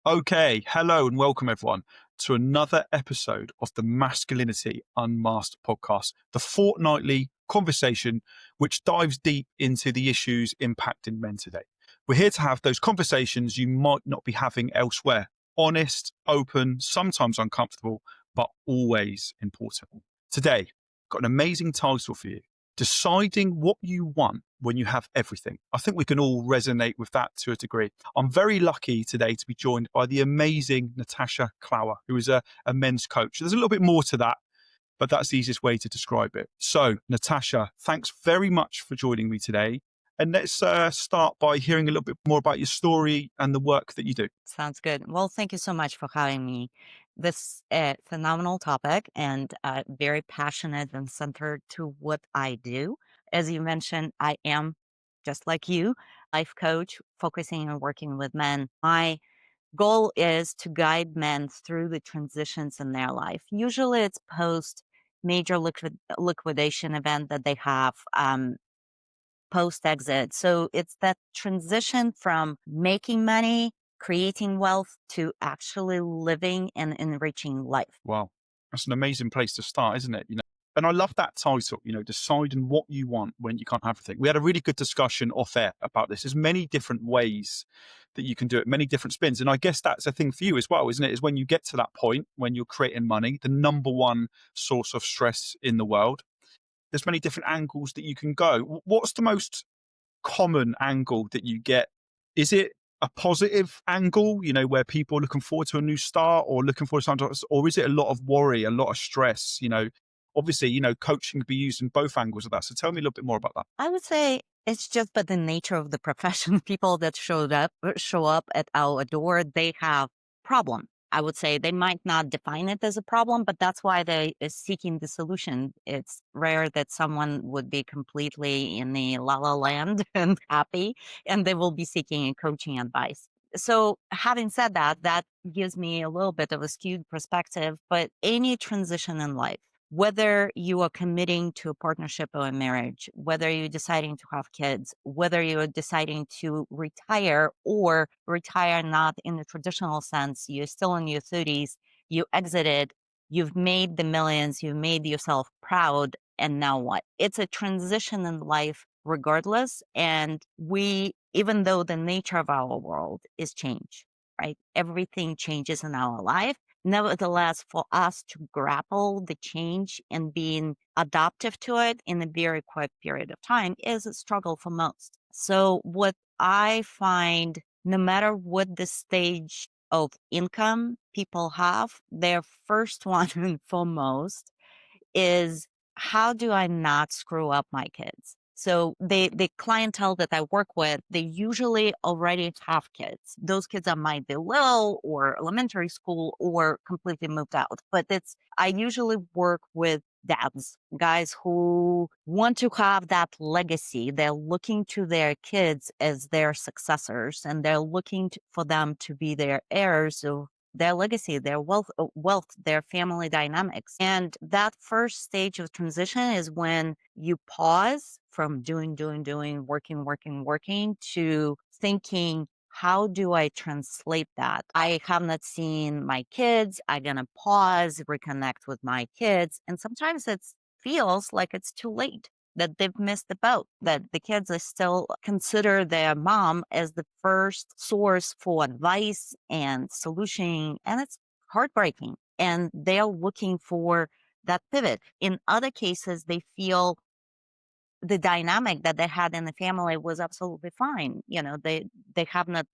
Okay, hello and welcome everyone to another episode of the Masculinity Unmasked Podcast, the fortnightly conversation which dives deep into the issues impacting men today. We're here to have those conversations you might not be having elsewhere. Honest, open, sometimes uncomfortable, but always important. Today, got an amazing title for you. Deciding what you want when you have everything. I think we can all resonate with that to a degree. I'm very lucky today to be joined by the amazing Natasha Clower, who is a men's coach. There's a little bit more to that, but that's the easiest way to describe it. So, Natasha, thanks very much for joining me today. And let's start by hearing a little bit more about your story and the work that you do. Sounds good. Well, thank you so much for having me. This phenomenal topic and very passionate and centered to what I do. As you mentioned, I am just like you, life coach, focusing on working with men. My goal is to guide men through the transitions in their life. Usually, it's post major liquidation event that they have. Post exit. So it's that transition from making money, creating wealth to actually living and enriching life. Wow. That's an amazing place to start, isn't it? And I love that title, deciding what you want when you can't have everything. We had a really good discussion off air about this. There's many different ways that you can do it, many different spins. And I guess that's a thing for you as well, isn't it? Is when you get to that point, when you're creating money, the number one source of stress in the world, there's many different angles that you can go. What's the most common angle that you get? Is it a positive angle, where people are looking forward to a new start or looking forward to something, or is it a lot of worry, a lot of stress? Obviously, coaching can be used in both angles of that. So tell me a little bit more about that. I would say it's just by the nature of the profession. People that show up at our door, they have problem. I would say they might not define it as a problem, but that's why they is seeking the solution. It's rare that someone would be completely in the la la land and happy, and they will be seeking coaching advice. So having said that, that gives me a little bit of a skewed perspective, but any transition in life, whether you are committing to a partnership or a marriage, whether you're deciding to have kids, whether you're deciding to retire or retire not in the traditional sense, you're still in your 30s, you exited, you've made the millions, you've made yourself proud, and now what? It's a transition in life regardless. And even though the nature of our world is change, right? Everything changes in our life. Nevertheless, for us to grapple the change and being adaptive to it in a very quick period of time is a struggle for most. So what I find, no matter what the stage of income people have, their first one and foremost is, how do I not screw up my kids? So the clientele that I work with, they usually already have kids. Those kids are might be little or elementary school or completely moved out. But I usually work with dads, guys who want to have that legacy. They're looking to their kids as their successors, and they're looking for them to be their heirs of their legacy, their wealth, their family dynamics. And that first stage of transition is when you pause from doing, working, to thinking, how do I translate that? I have not seen my kids. I'm going to pause, reconnect with my kids. And sometimes it feels like it's too late, that they've missed the boat, that the kids are still consider their mom as the first source for advice and solution. And it's heartbreaking. And they're looking for that pivot. In other cases, they feel the dynamic that they had in the family was absolutely fine. They have not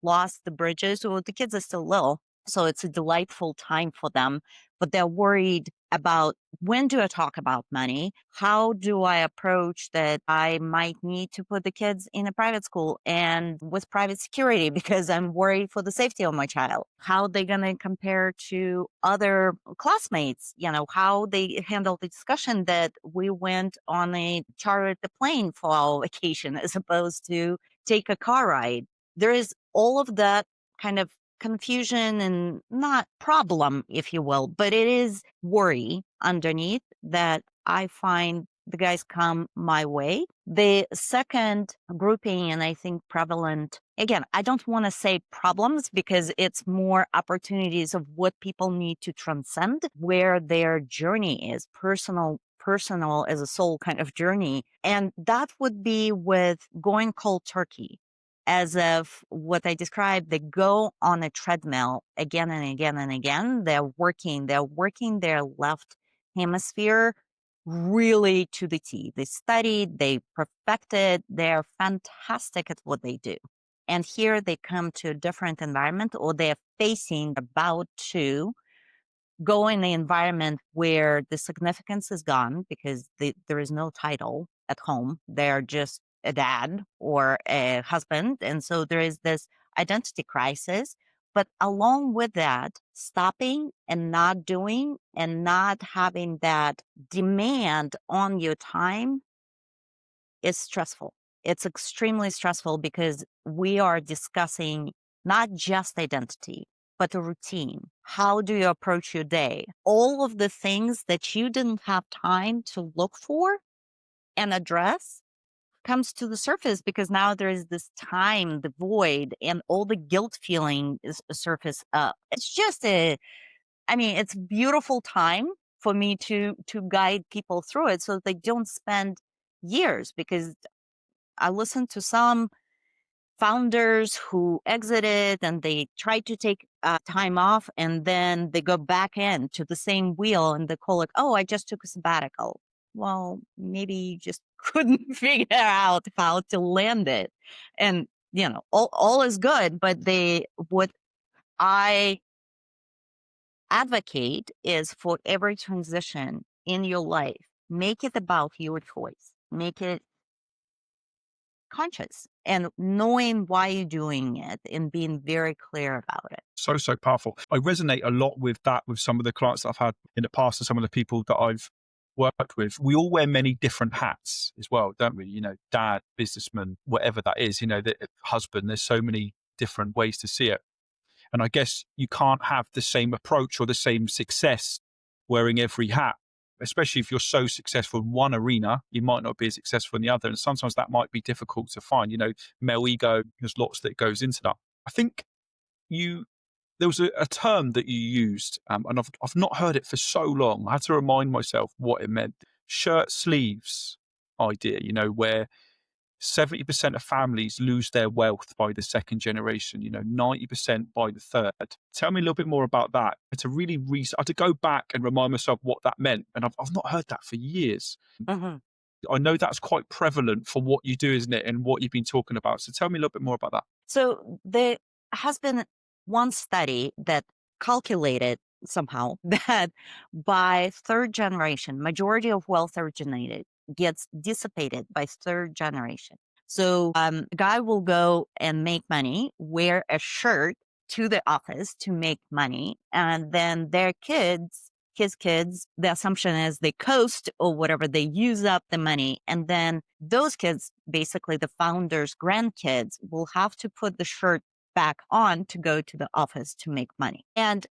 lost the bridges, or the kids are still little. So it's a delightful time for them, but they're worried about, when do I talk about money? How do I approach that I might need to put the kids in a private school and with private security because I'm worried for the safety of my child? How they going to compare to other classmates? How they handle the discussion that we went on a chartered the plane for our vacation as opposed to take a car ride. There is all of that kind of confusion and not problem, if you will, but it is worry underneath that I find the guys come my way. The second grouping, and I think prevalent again, I don't want to say problems because it's more opportunities of what people need to transcend, where their journey is personal as a soul kind of journey. And that would be with going cold turkey. As of what I described, they go on a treadmill again and again and again. They're working their left hemisphere really to the T. They studied, they perfected, they're fantastic at what they do. And here they come to a different environment, or they're about to go in an environment where the significance is gone because there is no title at home. They're just a dad or a husband. And so there is this identity crisis. But along with that, stopping and not doing and not having that demand on your time is stressful. It's extremely stressful because we are discussing not just identity, but a routine. How do you approach your day? All of the things that you didn't have time to look for and address comes to the surface because now there is this time, the void, and all the guilt feeling is surface up. It's just it's beautiful time for me to guide people through it so they don't spend years, because I listened to some founders who exited and they tried to take time off, and then they go back in to the same wheel and they call it, oh, I just took a sabbatical. Well, maybe you just couldn't figure out how to land it. And, all is good, but what I advocate is for every transition in your life, make it about your choice, make it conscious and knowing why you're doing it and being very clear about it. So, so powerful. I resonate a lot with that with some of the clients that I've had in the past and some of the people that I've worked with. We all wear many different hats as well, don't we? Dad, businessman, whatever that is, the husband, there's so many different ways to see it. And I guess you can't have the same approach or the same success wearing every hat, especially if you're so successful in one arena, you might not be as successful in the other. And sometimes that might be difficult to find. Male ego, there's lots that goes into that. I think there was a term that you used, and I've not heard it for so long. I had to remind myself what it meant. Shirt sleeves idea, where 70% of families lose their wealth by the second generation, 90% by the third. Tell me a little bit more about that. I had to go back and remind myself what that meant. And I've not heard that for years. Mm-hmm. I know that's quite prevalent for what you do, isn't it? And what you've been talking about. So tell me a little bit more about that. So there has been one study that calculated somehow that by third generation, majority of wealth originated gets dissipated by third generation. So a guy will go and make money, wear a shirt to the office to make money, and then his kids, the assumption is they coast or whatever, they use up the money. And then those kids, basically the founder's grandkids, will have to put the shirt back on to go to the office to make money. And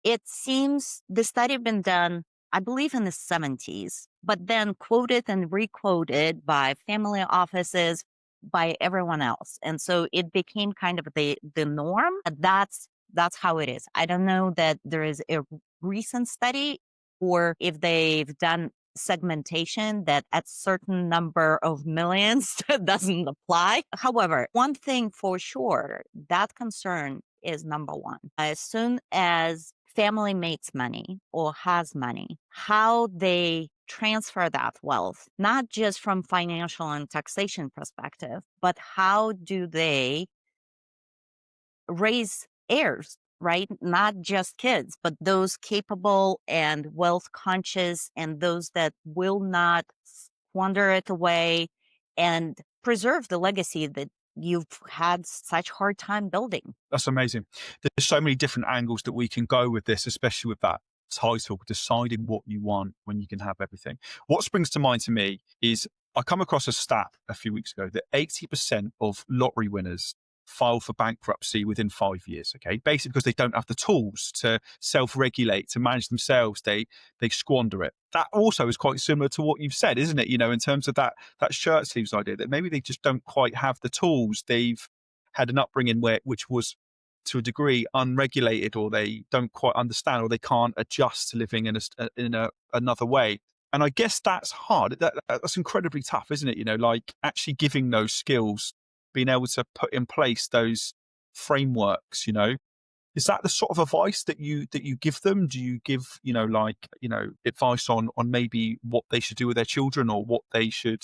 it seems the study had been done, I believe, in the 70s, but then quoted and requoted by family offices, by everyone else. And so it became kind of the norm. That's how it is. I don't know that there is a recent study or if they've done segmentation that at certain number of millions doesn't apply. However, one thing for sure, that concern is number one. As soon as family makes money or has money, how they transfer that wealth, not just from financial and taxation perspective, but how do they raise heirs, right? Not just kids, but those capable and wealth conscious and those that will not squander it away and preserve the legacy that you've had such hard time building. That's amazing. There's so many different angles that we can go with this, especially with that title, deciding what you want when you can have everything. What springs to mind to me is I come across a stat a few weeks ago that 80% of lottery winners file for bankruptcy within 5 years. Okay, basically because they don't have the tools to self-regulate, to manage themselves, they squander it. That also is quite similar to what you've said, isn't it? In terms of that shirt sleeves idea, that maybe they just don't quite have the tools. They've had an upbringing which was to a degree unregulated, or they don't quite understand, or they can't adjust to living in another way. And I guess that's hard. That's incredibly tough, isn't it? Like actually giving those skills, being able to put in place those frameworks. Is that the sort of advice that you give them? Do you give advice on maybe what they should do with their children, or what they should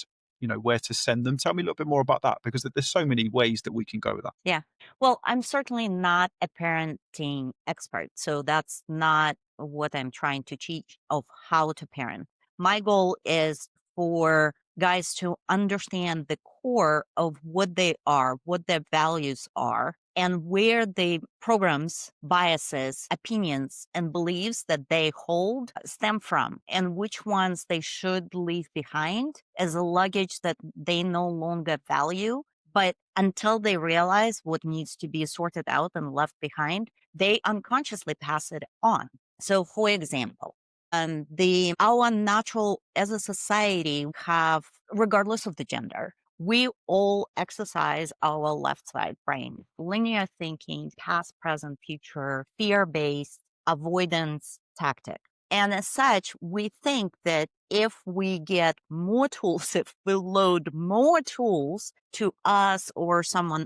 where to send them? Tell me a little bit more about that, because there's so many ways that we can go with that. Yeah. Well, I'm certainly not a parenting expert. So that's not what I'm trying to teach of how to parent. My goal is for guys to understand the core of what they are, what their values are, and where the programs, biases, opinions, and beliefs that they hold stem from, and which ones they should leave behind as a luggage that they no longer value. But until they realize what needs to be sorted out and left behind, they unconsciously pass it on. So, for example, our natural as a society have, regardless of the gender, we all exercise our left side brain, linear thinking, past, present, future, fear based avoidance tactic. And as such, we think that if we get more tools, if we load more tools to us or someone,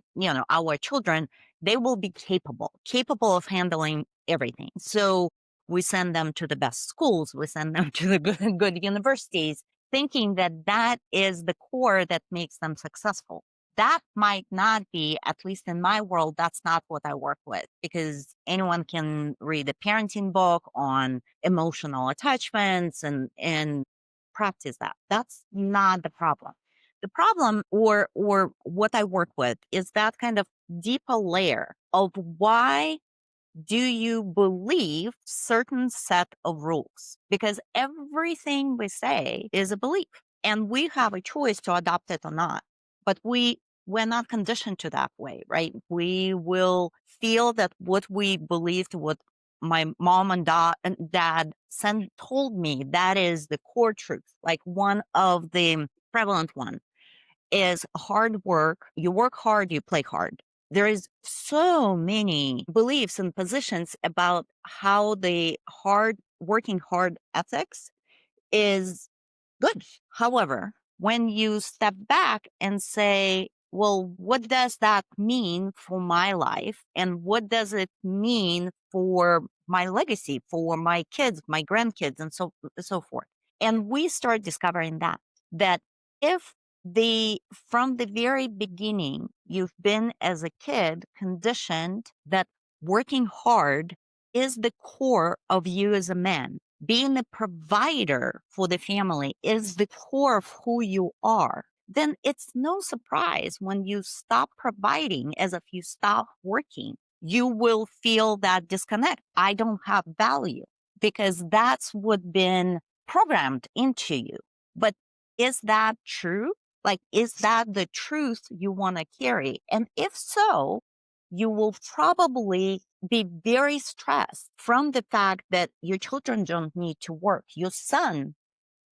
our children, they will be capable of handling everything. So we send them to the best schools, we send them to the good universities, thinking that that is the core that makes them successful. That might not be, at least in my world, that's not what I work with, because anyone can read a parenting book on emotional attachments and practice that. That's not the problem. The problem or what I work with is that kind of deeper layer of why do you believe certain set of rules? Because everything we say is a belief and we have a choice to adopt it or not. But we're not conditioned to that way, right? We will feel that what we believed, what my mom and dad told me, that is the core truth. Like one of the prevalent one is hard work. You work hard, you play hard. There is so many beliefs and positions about how the working hard ethics is good. However, when you step back and say, well, what does that mean for my life? And what does it mean for my legacy, for my kids, my grandkids, and so forth? And we start discovering that if from the very beginning, you've been as a kid conditioned that working hard is the core of you as a man, being a provider for the family is the core of who you are, then it's no surprise when you stop providing, as if you stop working, you will feel that disconnect. I don't have value, because that's what's been programmed into you. But is that true? Like, is that the truth you want to carry? And if so, you will probably be very stressed from the fact that your children don't need to work. Your son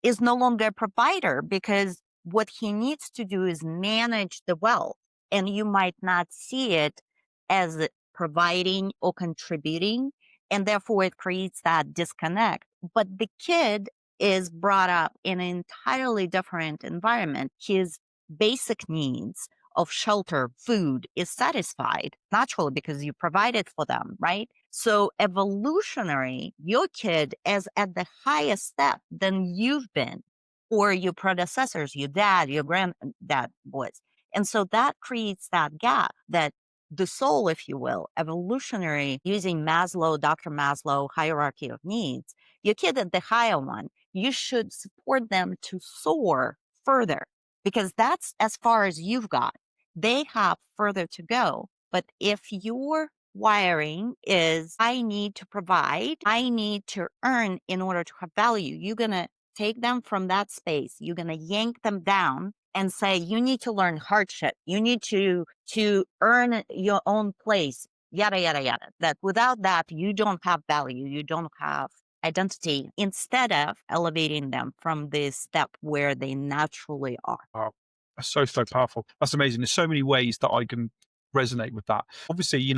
is no longer a provider because what he needs to do is manage the wealth. And you might not see it as providing or contributing. And therefore, it creates that disconnect. But the kid is brought up in an entirely different environment. His basic needs of shelter, food is satisfied naturally because you provided for them, right? So evolutionary, your kid is at the highest step than you've been, or your predecessors, your dad, your granddad was. And so that creates that gap that the soul, if you will, evolutionary, using Dr. Maslow hierarchy of needs, your kid at the higher one, you should support them to soar further, because that's as far as you've got. They have further to go. But if your wiring is, I need to provide, I need to earn in order to have value, you're going to take them from that space. You're going to yank them down and say, you need to learn hardship. You need to earn your own place, yada, yada, yada. That without that, you don't have value. You don't have identity, instead of elevating them from this step where they naturally are. Wow. That's so powerful. That's amazing. There's so many ways that I can resonate with that. Obviously,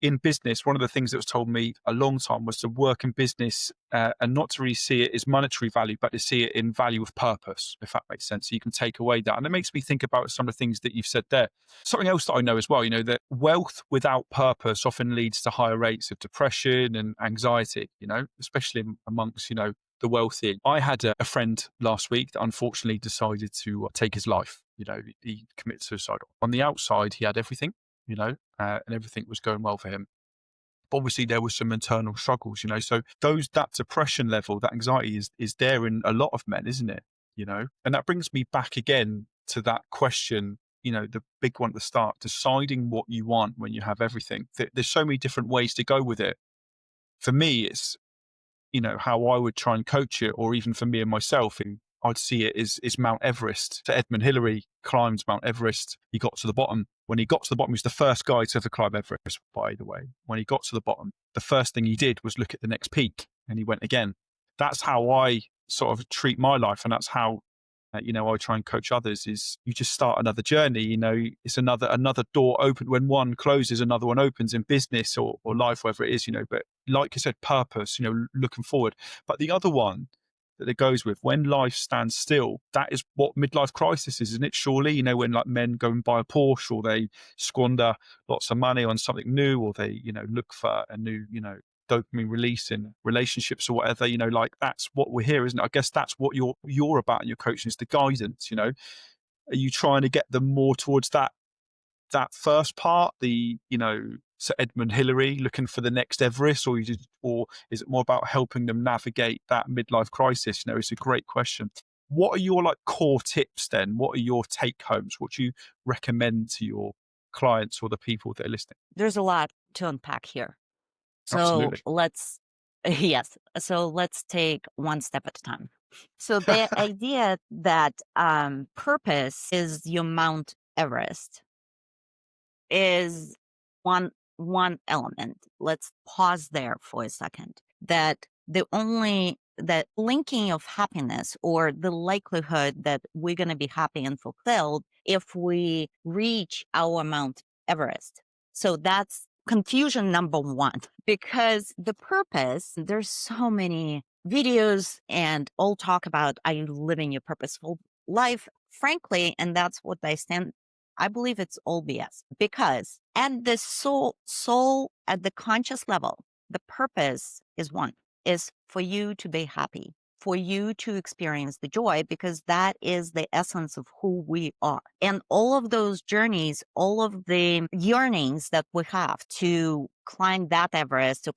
in business, one of the things that was told me a long time was to work in business and not to really see it as monetary value, but to see it in value of purpose, if that makes sense. So you can take away that. And it makes me think about some of the things that you've said there. Something else that I know as well, that wealth without purpose often leads to higher rates of depression and anxiety, especially amongst, the wealthy. I had a friend last week that unfortunately decided to take his life. He committed suicide. On the outside, he had everything, and everything was going well for him. But obviously, there were some internal struggles, so that depression level, that anxiety is there in a lot of men, isn't it? And that brings me back again to that question, the big one at the start, deciding what you want when you have everything. There's so many different ways to go with it. For me, it's, how I would try and coach it, or even for me and myself, I'd see it is Mount Everest. So Edmund Hillary climbed Mount Everest. He got to the bottom. When he got to the bottom, he was the first guy to ever climb Everest, by the way. When he got to the bottom, the first thing he did was look at the next peak, and he went again. That's how I sort of treat my life, and that's how I try and coach others. Is you just start another journey. It's another door open. When one closes, another one opens in business or life, whatever it is. But like you said, purpose. Looking forward. But the other one that it goes with, when life stands still, that is what midlife crisis is, isn't it? Surely, when like men go and buy a Porsche, or they squander lots of money on something new, or they, look for a new, dopamine release in relationships or whatever, like that's what we're here, isn't it? I guess that's what you're about in your coaching, is the guidance. Are you trying to get them more towards that first part, Sir Edmund Hillary looking for the next Everest, or is it more about helping them navigate that midlife crisis? It's a great question. What are your core tips then? What are your take homes? What do you recommend to your clients or the people that are listening? There's a lot to unpack here. So Absolutely. let's take one step at a time. So the idea that purpose is your Mount Everest is one element. Let's pause there for a second. That linking of happiness, or the likelihood that we're going to be happy and fulfilled if we reach our Mount Everest. So that's confusion number one, because the purpose, there's so many videos and all talk about, are you living your purposeful life? Frankly, and that's what I believe it's all BS, because at the soul, at the conscious level, the purpose is for you to be happy, for you to experience the joy, because that is the essence of who we are. And all of those journeys, all of the yearnings that we have to climb that Everest, to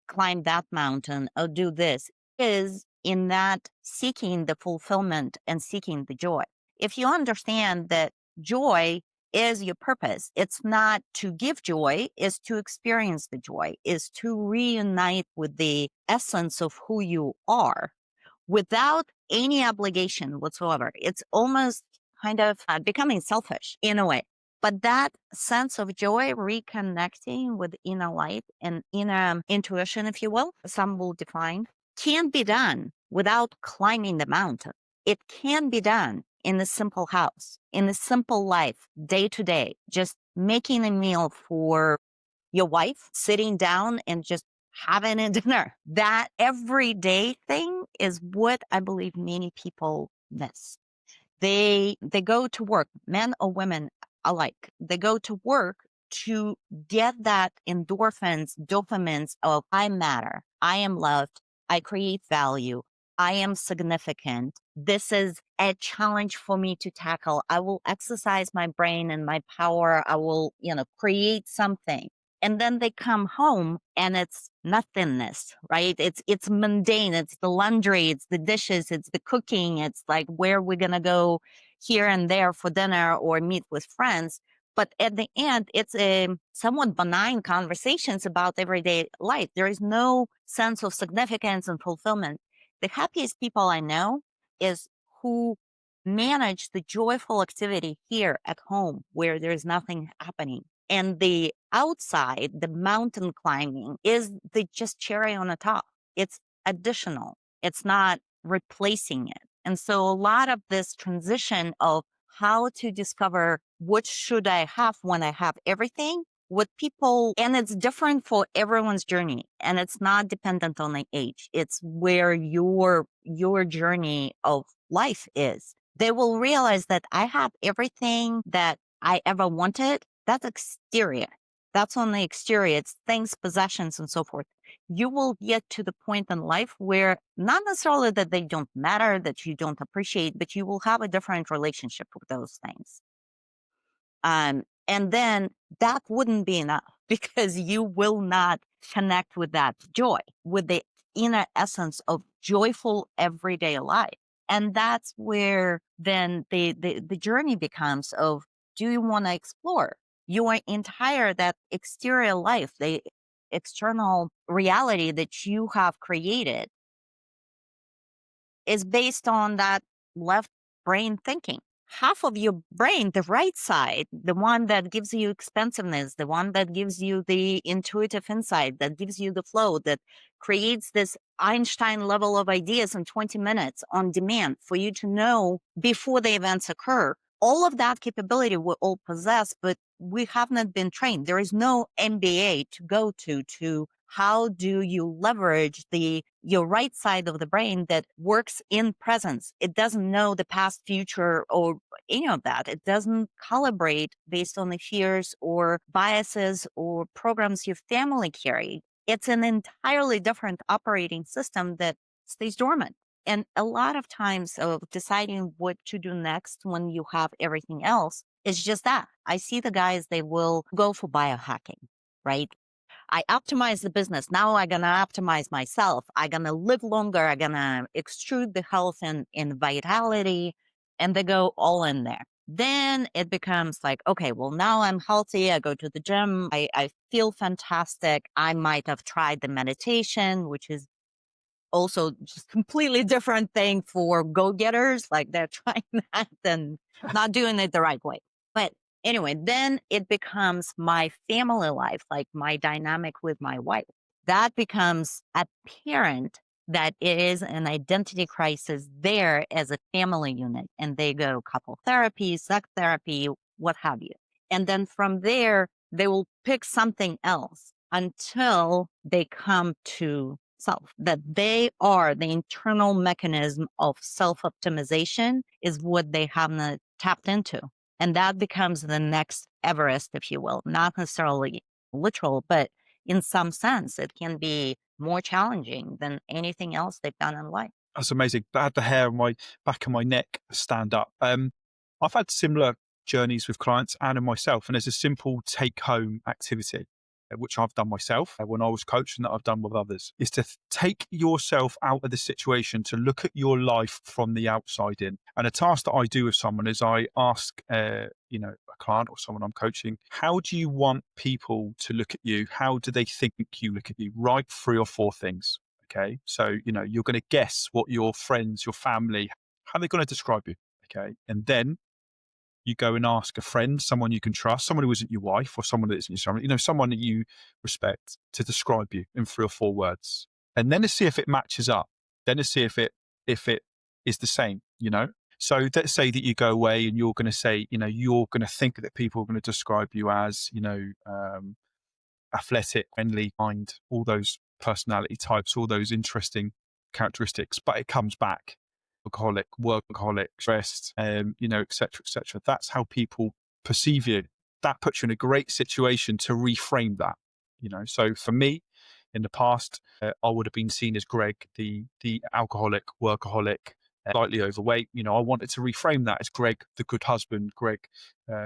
climb that mountain, or do this, is in that seeking the fulfillment and seeking the joy. If you understand that joy is your purpose, it's not to give joy, is to experience the joy, is to reunite with the essence of who you are without any obligation whatsoever. It's almost kind of becoming selfish in a way. But that sense of joy, reconnecting with inner light and inner intuition, if you will, some will define, can be done without climbing the mountain. It can be done in a simple house, in a simple life, day to day, just making a meal for your wife, sitting down and just having a dinner. That everyday thing is what I believe many people miss. They go to work, men or women alike. They go to work to get that endorphins, dopamines of I matter, I am loved, I create value, I am significant. This is a challenge for me to tackle. I will exercise my brain and my power. I will, create something. And then they come home and it's nothingness, right? It's mundane. It's the laundry, it's the dishes, it's the cooking. It's like where we're going to go here and there for dinner or meet with friends. But at the end, it's a somewhat benign conversations about everyday life. There is no sense of significance and fulfillment. The happiest people I know is who manage the joyful activity here at home where there's nothing happening. And the outside, the mountain climbing is the just cherry on the top. It's additional. It's not replacing it. And so a lot of this transition of how to discover what should I have when I have everything. What people, and it's different for everyone's journey, and it's not dependent on the age. It's where your journey of life is. They will realize that I have everything that I ever wanted. That's exterior. That's on the exterior. It's things, possessions, and so forth. You will get to the point in life where not necessarily that they don't matter, that you don't appreciate, but you will have a different relationship with those things. And then that wouldn't be enough because you will not connect with that joy, with the inner essence of joyful everyday life. And that's where then the journey becomes of, do you want to explore your entire, that exterior life, the external reality that you have created is based on that left brain thinking. Half of your brain, the right side, the one that gives you expansiveness, the one that gives you the intuitive insight, that gives you the flow, that creates this Einstein level of ideas in 20 minutes on demand for you to know before the events occur. All of that capability we all possess, but we have not been trained. There is no MBA to go to how do you leverage your right side of the brain that works in presence. It doesn't know the past, future, or any of that. It doesn't calibrate based on the fears or biases or programs your family carried. It's an entirely different operating system that stays dormant. And a lot of times of deciding what to do next when you have everything else is just that. I see the guys, they will go for biohacking, right? I optimize the business. Now I'm going to optimize myself. I'm going to live longer. I'm going to extrude the health and vitality. And they go all in there. Then it becomes like, okay, well, now I'm healthy. I go to the gym. I feel fantastic. I might have tried the meditation, which is also just completely different thing for go-getters. Like they're trying that and not doing it the right way. But anyway, then it becomes my family life, like my dynamic with my wife. That becomes apparent that it is an identity crisis there as a family unit. And they go couple therapy, sex therapy, what have you. And then from there, they will pick something else until they come to self, that they are the internal mechanism of self-optimization is what they haven't tapped into. And that becomes the next Everest, if you will, not necessarily literal, but in some sense, it can be more challenging than anything else they've done in life. That's amazing. I had the hair on my back of my neck stand up. I've had similar journeys with clients and in myself, and there's a simple take home activity, which I've done myself when I was coached and that I've done with others, is to take yourself out of the situation, to look at your life from the outside in. And a task that I do with someone is I ask, a client or someone I'm coaching, how do you want people to look at you? How do they think you look at you? Write 3 or 4 things. Okay. So, you're going to guess what your friends, your family, how they're going to describe you. Okay. And then you go and ask a friend, someone you can trust, someone who isn't your wife or someone that isn't your son, someone that you respect, to describe you in 3 or 4 words. And then to see if it matches up. Then to see if it is the same. So let's say that you go away and you're going to say, you're going to think that people are going to describe you as, athletic, friendly, kind, all those personality types, all those interesting characteristics, but it comes back alcoholic, workaholic, stressed, et cetera, et cetera. That's how people perceive you. That puts you in a great situation to reframe that. So for me, in the past, I would have been seen as Greg, the alcoholic, workaholic, slightly overweight. I wanted to reframe that as Greg, the good husband, Greg,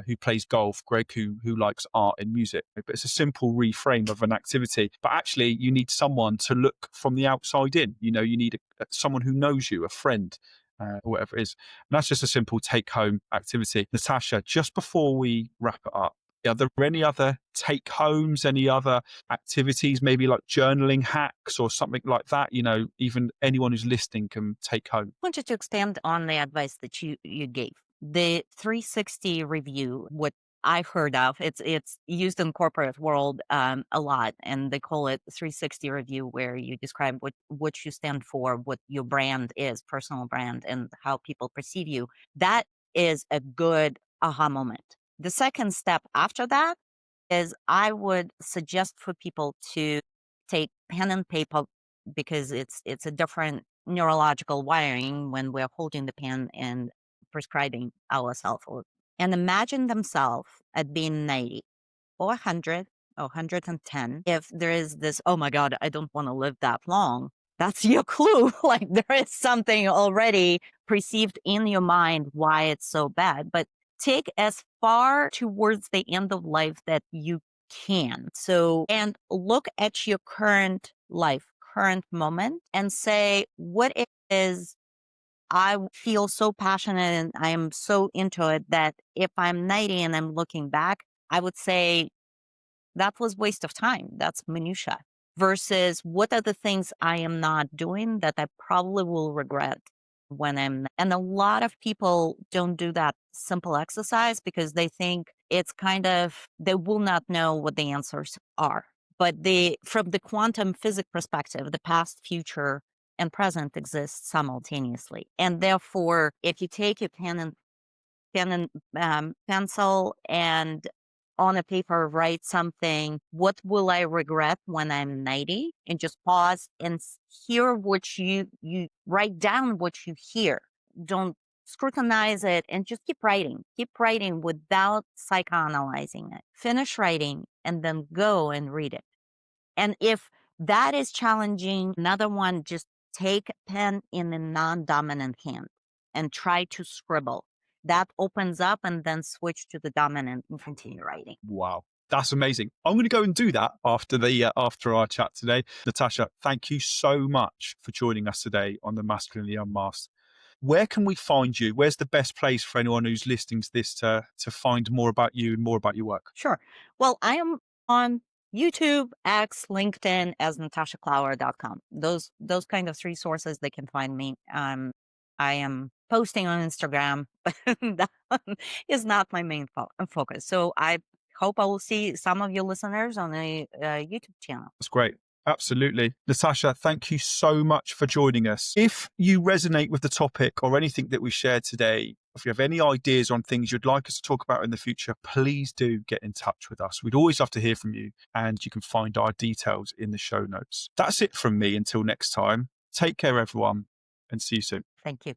who plays golf, Greg, who likes art and music. But it's a simple reframe of an activity. But actually, you need someone to look from the outside in. You need someone who knows you, a friend, or whatever it is. And that's just a simple take-home activity. Natasha, just before we wrap it up, are there any other take homes, any other activities, maybe like journaling hacks or something like that? Even anyone who's listening can take home. I wanted to expand on the advice that you gave. The 360 review, what I've heard of, it's used in corporate world a lot, and they call it 360 review, where you describe what you stand for, what your brand is, personal brand, and how people perceive you. That is a good aha moment. The second step after that is I would suggest for people to take pen and paper because it's a different neurological wiring when we're holding the pen and prescribing ourselves. And imagine themselves at being 90 or 100 or 110. If there is this, oh my God, I don't want to live that long, that's your clue. Like there is something already perceived in your mind why it's so bad. But take as far towards the end of life that you can. So, and look at your current life, current moment, and say, what it is I feel so passionate and I am so into it that if I'm 90 and I'm looking back, I would say that was waste of time. That's minutia versus what are the things I am not doing that I probably will regret when and a lot of people don't do that simple exercise because they think it's kind of, they will not know what the answers are. But from the quantum physics perspective, the past, future, and present exist simultaneously. And therefore, if you take a pen and pencil and on a paper write something, what will I regret when I'm 90? And just pause and hear what you write down what you hear. Don't scrutinize it and just keep writing. Keep writing without psychoanalyzing it. Finish writing and then go and read it. And if that is challenging, another one, just take a pen in a non-dominant hand and try to scribble. That opens up and then switch to the dominant and continue writing. Wow. That's amazing. I'm going to go and do that after our chat today. Natasha, thank you so much for joining us today on the Masculinity Unmasked. Where can we find you? Where's the best place for anyone who's listening to this to find more about you and more about your work? Sure. Well, I am on YouTube, X, LinkedIn as natashaclower.com. Those kind of three sources they can find me. I am posting on Instagram, but that is not my main focus. So I hope I will see some of your listeners on a YouTube channel. That's great. Absolutely. Natasha, thank you so much for joining us. If you resonate with the topic or anything that we shared today, if you have any ideas on things you'd like us to talk about in the future, please do get in touch with us. We'd always love to hear from you, and you can find our details in the show notes. That's it from me until next time. Take care, everyone, and see you soon. Thank you.